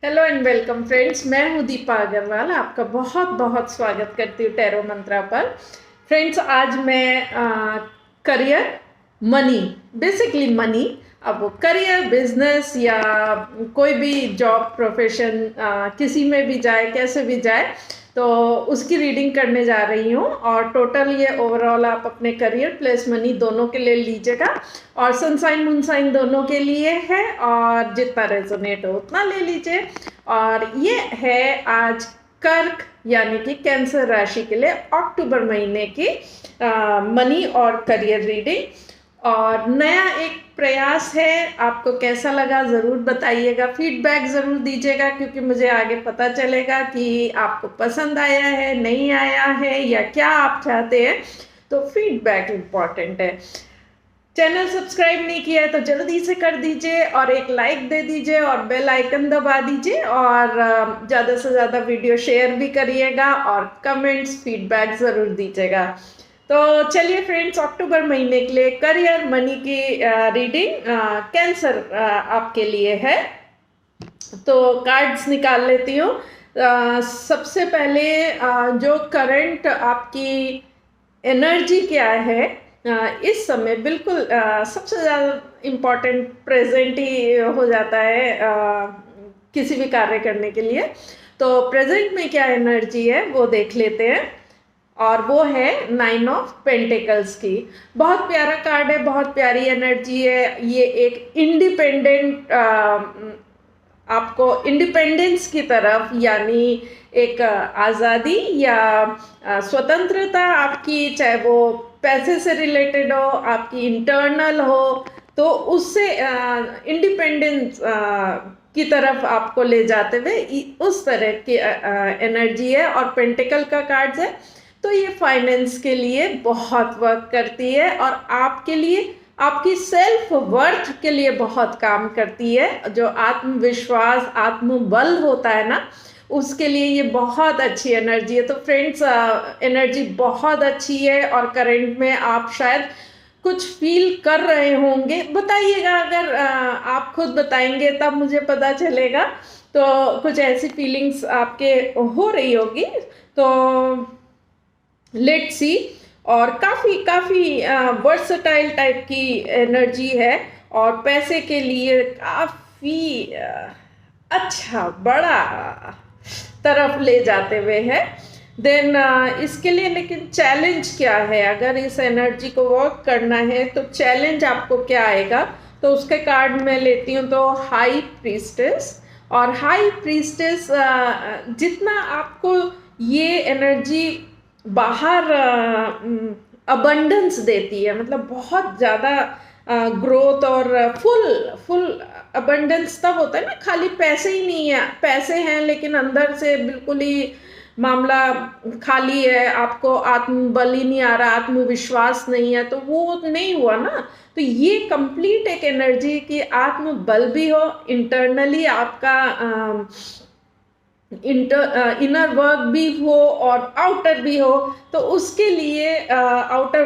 Hello and welcome friends, मैं हूं दीपा अग्रवाल। आपका बहुत बहुत स्वागत करती हूँ टैरो मंत्रा पर। फ्रेंड्स, आज मैं करियर, मनी, बेसिकली मनी, अब वो करियर, बिजनेस या कोई भी जॉब प्रोफेशन, किसी में भी जाए, कैसे भी जाए, तो उसकी रीडिंग करने जा रही हूँ। और टोटल ये ओवरऑल आप अपने करियर प्लस मनी दोनों के लिए लीजिएगा, और सनसाइन मूनसाइन दोनों के लिए है, और जितना रेजोनेट हो उतना ले लीजिए। और ये है आज कर्क यानी कि कैंसर राशि के लिए अक्टूबर महीने की मनी और करियर रीडिंग। और नया एक प्रयास है, आपको कैसा लगा ज़रूर बताइएगा, फीडबैक ज़रूर दीजिएगा, क्योंकि मुझे आगे पता चलेगा कि आपको पसंद आया है, नहीं आया है, या क्या आप चाहते हैं। तो फीडबैक इम्पॉर्टेंट है। चैनल सब्सक्राइब नहीं किया है तो जल्दी से कर दीजिए, और एक लाइक दे दीजिए, और बेल आइकन दबा दीजिए, और ज़्यादा से ज़्यादा वीडियो शेयर भी करिएगा, और कमेंट्स फीडबैक ज़रूर दीजिएगा। तो चलिए फ्रेंड्स, अक्टूबर महीने के लिए करियर मनी की रीडिंग कैंसर आपके लिए है। तो कार्ड्स निकाल लेती हूँ। सबसे पहले जो करंट आपकी एनर्जी क्या है इस समय, बिल्कुल सबसे ज़्यादा इम्पॉर्टेंट प्रेजेंट ही हो जाता है किसी भी कार्य करने के लिए। तो प्रेजेंट में क्या एनर्जी है वो देख लेते हैं, और वो है 9 ऑफ पेंटिकल्स की। बहुत प्यारा कार्ड है, बहुत प्यारी एनर्जी है। ये एक इंडिपेंडेंट, आपको इंडिपेंडेंस की तरफ, यानी एक आज़ादी या स्वतंत्रता आपकी, चाहे वो पैसे से रिलेटेड हो, आपकी इंटरनल हो, तो उससे इंडिपेंडेंस की तरफ आपको ले जाते हुए उस तरह की एनर्जी है। और पेंटिकल का कार्ड है, तो ये फाइनेंस के लिए बहुत वर्क करती है, और आपके लिए, आपकी सेल्फ वर्थ के लिए बहुत काम करती है। जो आत्मविश्वास, आत्मबल होता है ना, उसके लिए ये बहुत अच्छी एनर्जी है। तो फ्रेंड्स, एनर्जी बहुत अच्छी है, और करंट में आप शायद कुछ फील कर रहे होंगे। बताइएगा, अगर आप खुद बताएंगे तब मुझे पता चलेगा। तो कुछ ऐसी फीलिंग्स आपके हो रही होगी, तो लेट्स सी। और काफ़ी काफ़ी वर्सटाइल टाइप की एनर्जी है, और पैसे के लिए काफ़ी अच्छा बड़ा तरफ ले जाते हुए है। देन इसके लिए लेकिन चैलेंज क्या है, अगर इस एनर्जी को वर्क करना है तो चैलेंज आपको क्या आएगा। तो उसके कार्ड में लेती हूँ, तो हाई प्रीस्टेस। और हाई प्रीस्टेस, जितना आपको ये एनर्जी बाहर अबंडेंस देती है, मतलब बहुत ज़्यादा ग्रोथ और फुल फुल अबंडेंस तब होता है ना, खाली पैसे ही नहीं है, पैसे हैं लेकिन अंदर से बिल्कुल ही मामला खाली है, आपको आत्मबल ही नहीं आ रहा, आत्मविश्वास नहीं है, तो वो नहीं हुआ ना। तो ये कंप्लीट एक एनर्जी की आत्मबल भी हो, इंटरनली आपका इनर वर्क भी हो और आउटर भी हो। तो उसके लिए आउटर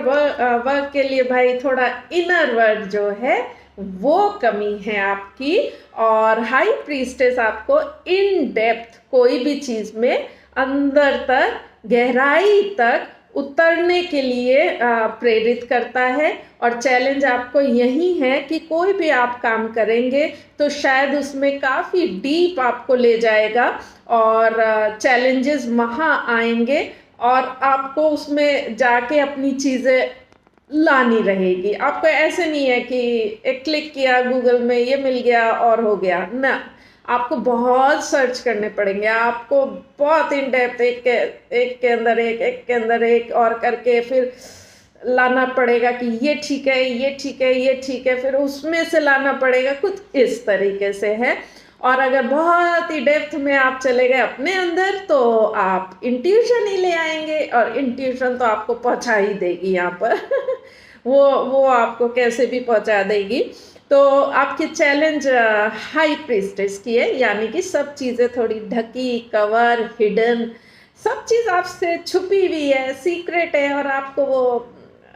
वर्क के लिए भाई थोड़ा इनर वर्क जो है वो कमी है आपकी। और हाई प्रीस्टेस आपको इन डेप्थ कोई भी चीज में अंदर तक, गहराई तक उतरने के लिए प्रेरित करता है। और चैलेंज आपको यही है कि कोई भी आप काम करेंगे तो शायद उसमें काफ़ी डीप आपको ले जाएगा, और चैलेंजेस वहाँ आएंगे, और आपको उसमें जाके अपनी चीज़ें लानी रहेगी। आपको ऐसे नहीं है कि एक क्लिक किया गूगल में ये मिल गया और हो गया ना। आपको बहुत सर्च करने पड़ेंगे, आपको बहुत इन डेप्थ, एक के अंदर एक के अंदर एक और करके फिर लाना पड़ेगा कि ये ठीक है, ये ठीक है, ये ठीक है, फिर उसमें से लाना पड़ेगा। कुछ इस तरीके से है। और अगर बहुत ही डेप्थ में आप चले गए अपने अंदर, तो आप इंट्यूशन ही ले आएंगे, और इंट्यूशन तो आपको पहुंचा ही देगी यहाँ पर वो आपको कैसे भी पहुंचा देगी। तो आपकी चैलेंज हाई प्रीस्टेस की है, यानी कि सब चीज़ें थोड़ी ढकी, कवर, हिडन, सब चीज़ आपसे छुपी हुई है, सीक्रेट है, और आपको वो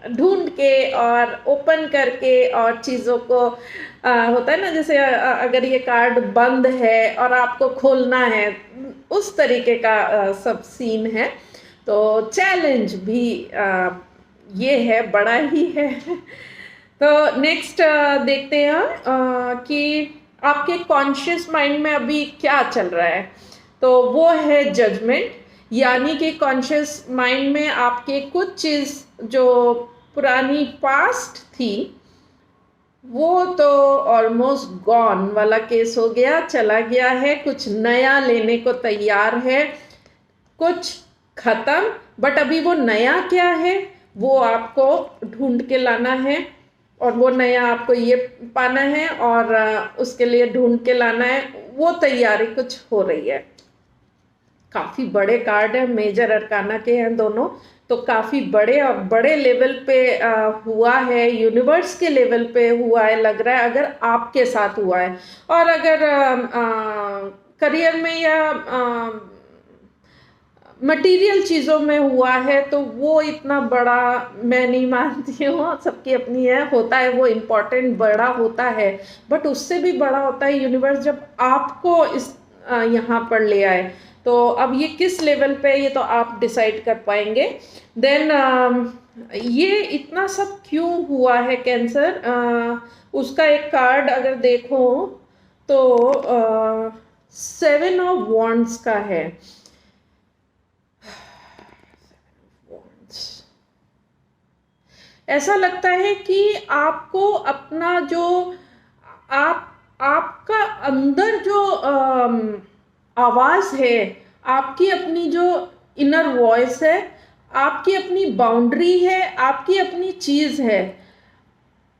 ढूंढ के और ओपन करके और चीज़ों को होता है ना, जैसे अगर ये कार्ड बंद है और आपको खोलना है, उस तरीके का सब सीन है। तो चैलेंज भी ये है, बड़ा ही है। तो नेक्स्ट देखते हैं कि आपके कॉन्शियस माइंड में अभी क्या चल रहा है। तो वो है जजमेंट, यानी कि कॉन्शियस माइंड में आपके कुछ चीज़ जो पुरानी पास्ट थी वो तो ऑलमोस्ट गॉन वाला केस हो गया, चला गया है। कुछ नया लेने को तैयार है, कुछ खत्म, बट अभी वो नया क्या है वो आपको ढूंढ के लाना है, और वो नया आपको ये पाना है, और उसके लिए ढूंढ के लाना है। वो तैयारी कुछ हो रही है। काफ़ी बड़े कार्ड है, मेजर अरकाना के हैं दोनों, तो काफ़ी बड़े और बड़े लेवल पे हुआ है, यूनिवर्स के लेवल पे हुआ है लग रहा है, अगर आपके साथ हुआ है। और अगर करियर में या मटेरियल चीज़ों में हुआ है तो वो इतना बड़ा मैं नहीं मानती हूँ, सबकी अपनी है, होता है वो इम्पोर्टेंट, बड़ा होता है, बट उससे भी बड़ा होता है यूनिवर्स जब आपको इस यहाँ पर ले आए। तो अब ये किस लेवल पे, ये तो आप डिसाइड कर पाएंगे। देन ये इतना सब क्यों हुआ है कैंसर, उसका एक कार्ड अगर देखो तो 7 ऑफ वॉन्ड्स का है। ऐसा लगता है कि आपको अपना जो आपका अंदर जो आवाज़ है, आपकी अपनी जो इनर वॉइस है, आपकी अपनी बाउंड्री है, आपकी अपनी चीज़ है,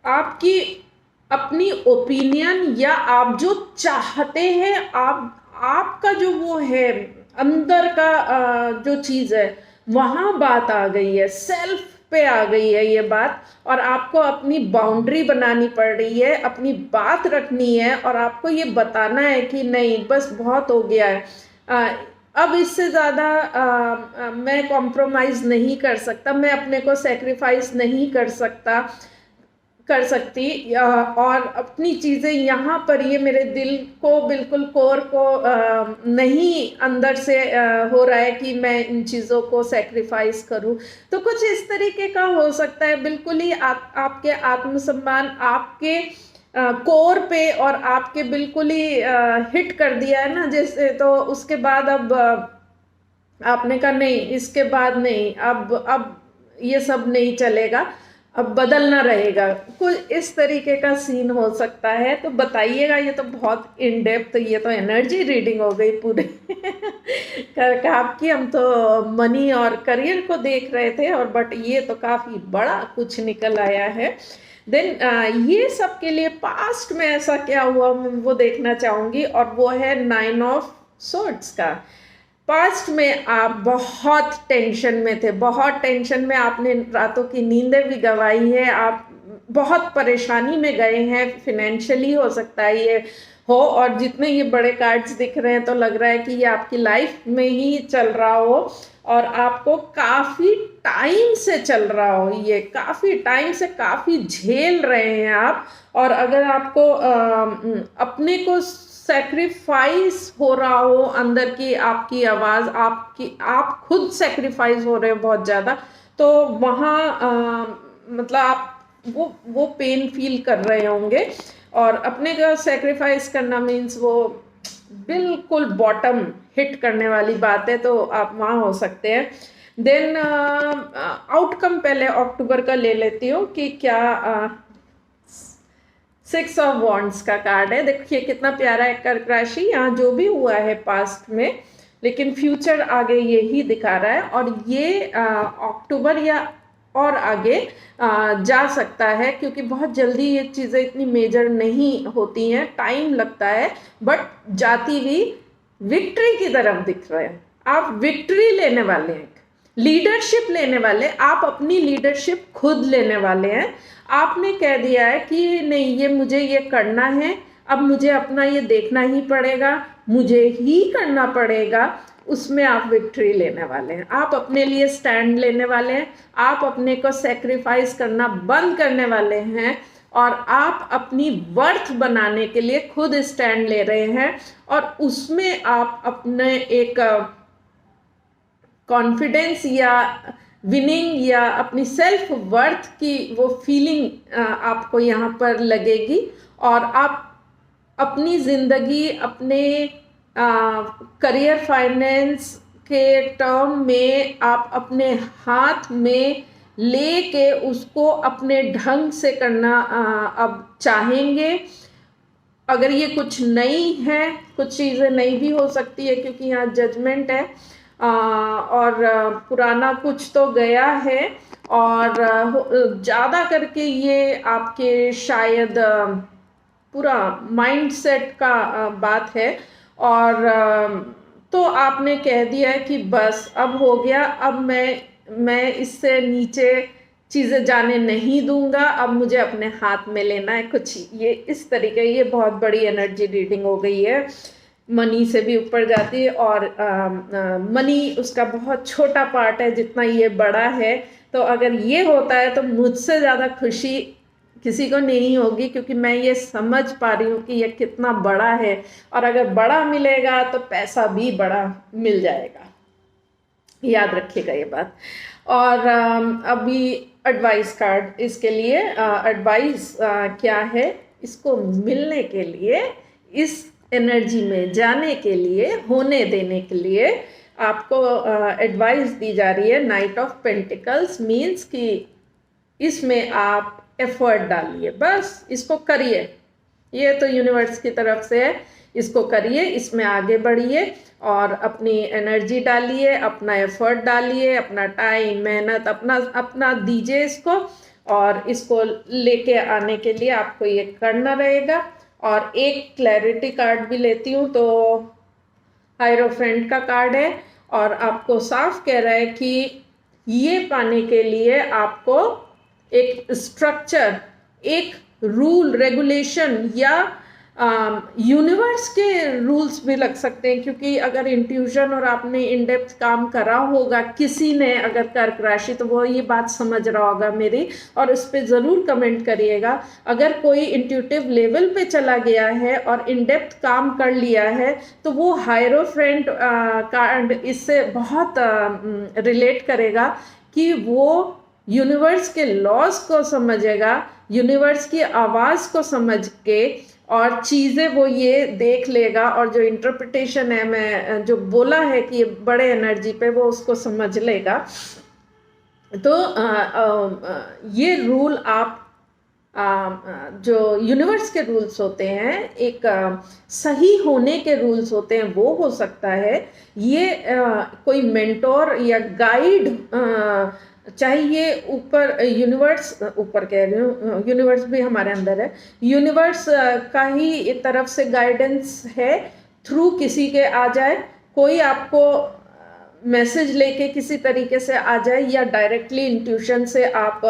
आपकी अपनी ओपिनियन, या आप जो चाहते हैं, आपका जो वो है अंदर का जो चीज़ है, वहाँ बात आ गई है, सेल्फ पे आ गई है ये बात, और आपको अपनी बाउंड्री बनानी पड़ रही है, अपनी बात रखनी है, और आपको ये बताना है कि नहीं बस बहुत हो गया है, अब इससे ज़्यादा मैं कॉम्प्रोमाइज़ नहीं कर सकता, मैं अपने को सेक्रीफाइस नहीं कर सकती, और अपनी चीज़ें यहाँ पर, ये मेरे दिल को बिल्कुल कोर को नहीं अंदर से हो रहा है कि मैं इन चीज़ों को सेक्रीफाइस करूँ। तो कुछ इस तरीके का हो सकता है, बिल्कुल ही आपके आत्मसम्मान, आपके कोर पे, और आपके बिल्कुल ही हिट कर दिया है ना जैसे, तो उसके बाद अब आपने कहा नहीं, इसके बाद नहीं, अब ये सब नहीं चलेगा, अब बदलना रहेगा, कुछ इस तरीके का सीन हो सकता है। तो बताइएगा, ये तो बहुत इन डेप्थ, ये तो एनर्जी रीडिंग हो गई पूरी करके आपकी। हम तो मनी और करियर को देख रहे थे, और बट ये तो काफ़ी बड़ा कुछ निकल आया है। देन ये सब के लिए पास्ट में ऐसा क्या हुआ मैं वो देखना चाहूँगी, और वो है 9 ऑफ सोर्ड्स का। पास्ट में आप बहुत टेंशन में थे, बहुत टेंशन में, आपने रातों की नींदें भी गंवाई है, आप बहुत परेशानी में गए हैं, फिनेंशियली हो सकता है ये हो, और जितने ये बड़े कार्ड्स दिख रहे हैं तो लग रहा है कि ये आपकी लाइफ में ही चल रहा हो, और आपको काफ़ी टाइम से चल रहा हो, ये काफ़ी टाइम से काफ़ी झेल रहे हैं आप। और अगर आपको अपने को सेक्रीफाइस हो रहा हो, अंदर की आपकी आवाज़, आप खुद सेक्रीफाइस हो रहे हो बहुत ज़्यादा, तो वहाँ मतलब आप वो पेन फील कर रहे होंगे, और अपने का सेक्रीफाइस करना मीन्स वो बिल्कुल बॉटम हिट करने वाली बात है, तो आप वहाँ हो सकते हैं। देन आउटकम पहले अक्टूबर का ले लेती हूँ कि क्या 6 ऑफ वॉन्ड्स का कार्ड है। देखिए कितना प्यारा है कर्क राशि, यहाँ जो भी हुआ है पास्ट में, लेकिन फ्यूचर आगे यही दिखा रहा है, और ये अक्टूबर या और आगे जा सकता है, क्योंकि बहुत जल्दी ये चीज़ें इतनी मेजर नहीं होती हैं, टाइम लगता है, बट जाती हुई विक्ट्री की तरफ दिख रहे हैं। आप विक्ट्री लेने वाले हैं, लीडरशिप लेने वाले, आप अपनी लीडरशिप खुद लेने वाले हैं। आपने कह दिया है कि नहीं, ये मुझे ये करना है, अब मुझे अपना ये देखना ही पड़ेगा, मुझे ही करना पड़ेगा, उसमें आप विक्ट्री लेने वाले हैं। आप अपने लिए स्टैंड लेने वाले हैं, आप अपने को सेक्रीफाइस करना बंद करने वाले हैं, और आप अपनी वर्थ बनाने के लिए खुद स्टैंड ले रहे हैं, और उसमें आप अपने एक कॉन्फिडेंस या विनिंग या अपनी सेल्फ वर्थ की वो फीलिंग आपको यहाँ पर लगेगी, और आप अपनी ज़िंदगी अपने करियर फाइनेंस के टर्म में आप अपने हाथ में लेके उसको अपने ढंग से करना अब चाहेंगे। अगर ये कुछ नई है, कुछ चीज़ें नई भी हो सकती है क्योंकि यहाँ जजमेंट है, और पुराना कुछ तो गया है, और ज़्यादा करके ये आपके शायद पूरा माइंडसेट का बात है, और तो आपने कह दिया है कि बस अब हो गया, अब मैं इससे नीचे चीज़ें जाने नहीं दूंगा, अब मुझे अपने हाथ में लेना है कुछ। ये इस तरीके, ये बहुत बड़ी एनर्जी रीडिंग हो गई है, मनी से भी ऊपर जाती है, और मनी उसका बहुत छोटा पार्ट है जितना ये बड़ा है। तो अगर ये होता है तो मुझसे ज़्यादा खुशी किसी को नहीं होगी, क्योंकि मैं ये समझ पा रही हूँ कि ये कितना बड़ा है, और अगर बड़ा मिलेगा तो पैसा भी बड़ा मिल जाएगा, याद रखिएगा ये बात। और अभी एडवाइस कार्ड, इसके लिए एडवाइस क्या है, इसको मिलने के लिए, इस एनर्जी में जाने के लिए, होने देने के लिए आपको एडवाइस दी जा रही है। नाइट ऑफ पेंटिकल्स मीन्स कि इसमें आप एफर्ट डालिए, बस इसको करिए, ये तो यूनिवर्स की तरफ से है, इसको करिए, इसमें आगे बढ़िए और अपनी एनर्जी डालिए, अपना एफर्ट डालिए, अपना टाइम, मेहनत अपना दीजिए इसको, और इसको लेके आने के लिए आपको ये करना रहेगा। और एक क्लैरिटी कार्ड भी लेती हूँ, तो हायरोफेंट का कार्ड है, और आपको साफ कह रहा है कि ये पाने के लिए आपको एक स्ट्रक्चर, एक रूल रेगुलेशन, या यूनिवर्स के रूल्स भी लग सकते हैं, क्योंकि अगर इंट्यूशन और आपने इन डेप्थ काम करा होगा किसी ने, अगर कर्क राशि, तो वो ये बात समझ रहा होगा मेरी, और इस पर ज़रूर कमेंट करिएगा। अगर कोई इंट्यूटिव लेवल पे चला गया है और इन डेप्थ काम कर लिया है, तो वो हायरोफेंट कार्ड इससे बहुत रिलेट करेगा कि वो यूनिवर्स के लॉज को समझेगा, यूनिवर्स की आवाज़ को समझ के, और चीज़ें वो ये देख लेगा, और जो इंटरप्रिटेशन है, मैं जो बोला है कि ये बड़े एनर्जी पे, वो उसको समझ लेगा। तो ये रूल आप जो यूनिवर्स के रूल्स होते हैं, एक सही होने के रूल्स होते हैं, वो हो सकता है। ये कोई मेंटोर या गाइड, चाहे ये ऊपर यूनिवर्स, ऊपर कह रही हूँ, यूनिवर्स भी हमारे अंदर है, यूनिवर्स का ही एक तरफ से गाइडेंस है, थ्रू किसी के आ जाए, कोई आपको मैसेज लेके किसी तरीके से आ जाए, या डायरेक्टली इंट्यूशन से आप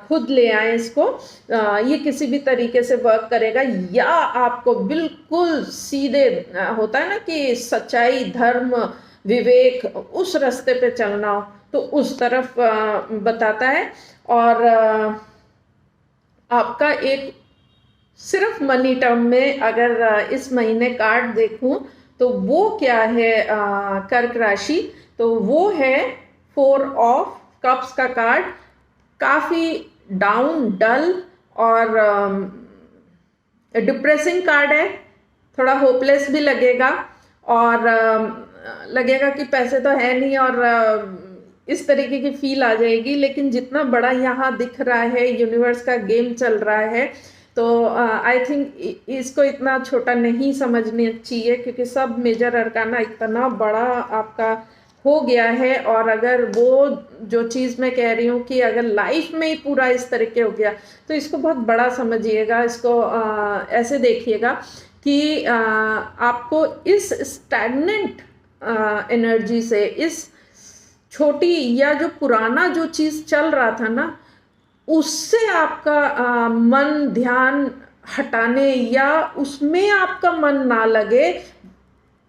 खुद ले आए इसको, ये किसी भी तरीके से वर्क करेगा। या आपको बिल्कुल सीधे, होता है ना कि सच्चाई, धर्म, विवेक, उस रास्ते पे चलना हो, तो उस तरफ बताता है। और आपका एक सिर्फ मनी टर्म में अगर इस महीने कार्ड देखूं, तो वो क्या है, कर्क राशि, तो वो है 4 ऑफ कप्स का कार्ड, काफ़ी डाउन, डल और डिप्रेसिंग कार्ड है, थोड़ा होपलेस भी लगेगा, और लगेगा कि पैसे तो है नहीं, और इस तरीके की फील आ जाएगी। लेकिन जितना बड़ा यहाँ दिख रहा है, यूनिवर्स का गेम चल रहा है, तो आई थिंक इसको इतना छोटा नहीं समझना चाहिए, क्योंकि सब मेजर अरकाना इतना बड़ा आपका हो गया है। और अगर वो जो चीज़ मैं कह रही हूँ कि अगर लाइफ में ही पूरा इस तरीके हो गया, तो इसको बहुत बड़ा समझिएगा, इसको ऐसे देखिएगा कि आपको इस स्टैग्नेंट एनर्जी से, इस छोटी या जो पुराना जो चीज़ चल रहा था ना, उससे आपका मन ध्यान हटाने, या उसमें आपका मन ना लगे,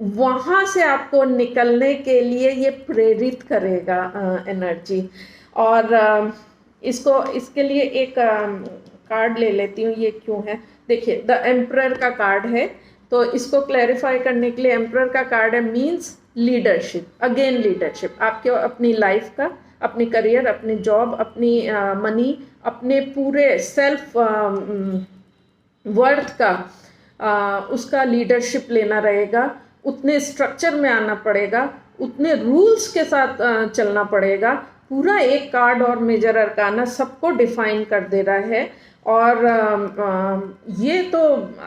वहाँ से आपको निकलने के लिए ये प्रेरित करेगा एनर्जी। और इसके लिए एक कार्ड ले लेती हूँ, ये क्यों है। देखिए द एम्परर का कार्ड है, तो इसको क्लैरिफाई करने के लिए एम्परर का कार्ड है मीन्स लीडरशिप, अगेन लीडरशिप, आपके अपनी लाइफ का, अपनी करियर, अपनी जॉब, अपनी मनी, अपने पूरे सेल्फ वर्थ का उसका लीडरशिप लेना रहेगा। उतने स्ट्रक्चर में आना पड़ेगा, उतने रूल्स के साथ चलना पड़ेगा। पूरा एक कार्ड और मेजर अरकाना सबको डिफाइन कर दे रहा है। और ये तो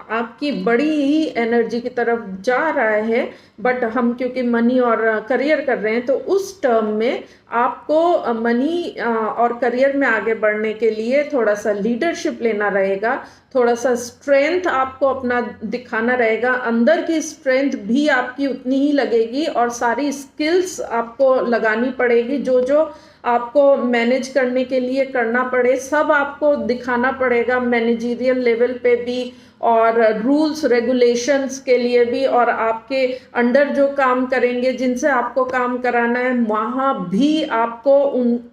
आपकी बड़ी ही एनर्जी की तरफ जा रहा है, बट हम क्योंकि मनी और करियर कर रहे हैं, तो उस टर्म में आपको मनी और करियर में आगे बढ़ने के लिए थोड़ा सा लीडरशिप लेना रहेगा, थोड़ा सा स्ट्रेंथ आपको अपना दिखाना रहेगा। अंदर की स्ट्रेंथ भी आपकी उतनी ही लगेगी और सारी स्किल्स आपको लगानी पड़ेगी। जो जो आपको मैनेज करने के लिए करना पड़े सब आपको दिखाना पड़ेगा, मैनेजरियल लेवल पे भी और रूल्स रेगुलेशंस के लिए भी, और आपके अंडर जो काम करेंगे, जिनसे आपको काम कराना है, वहाँ भी आपको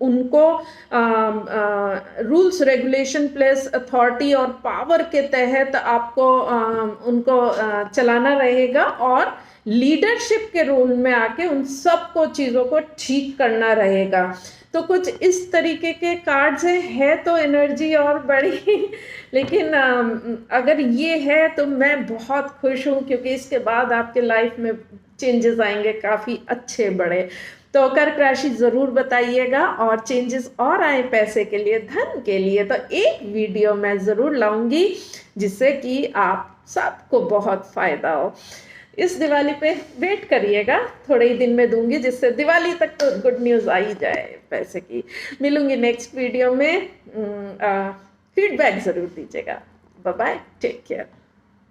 उनको रूल्स रेगुलेशन प्लस अथॉरिटी और पावर के तहत आपको उनको चलाना रहेगा और लीडरशिप के रोल में आके उन सबको चीज़ों को ठीक करना रहेगा। तो कुछ इस तरीके के कार्ड्स हैं, है तो एनर्जी और बड़ी लेकिन अगर ये है तो मैं बहुत खुश हूँ, क्योंकि इसके बाद आपके लाइफ में चेंजेस आएंगे काफ़ी अच्छे बड़े। तो कर्क राशि ज़रूर बताइएगा, और चेंजेस और आए पैसे के लिए, धन के लिए, तो एक वीडियो मैं ज़रूर लाऊंगी जिससे कि आप सबको बहुत फ़ायदा हो। इस दिवाली पे वेट करिएगा, थोड़े ही दिन में दूंगी, जिससे दिवाली तक तो गुड न्यूज़ आ ही जाए पैसे की। मिलूंगी नेक्स्ट वीडियो में, फीडबैक ज़रूर दीजिएगा। Bye bye, take care.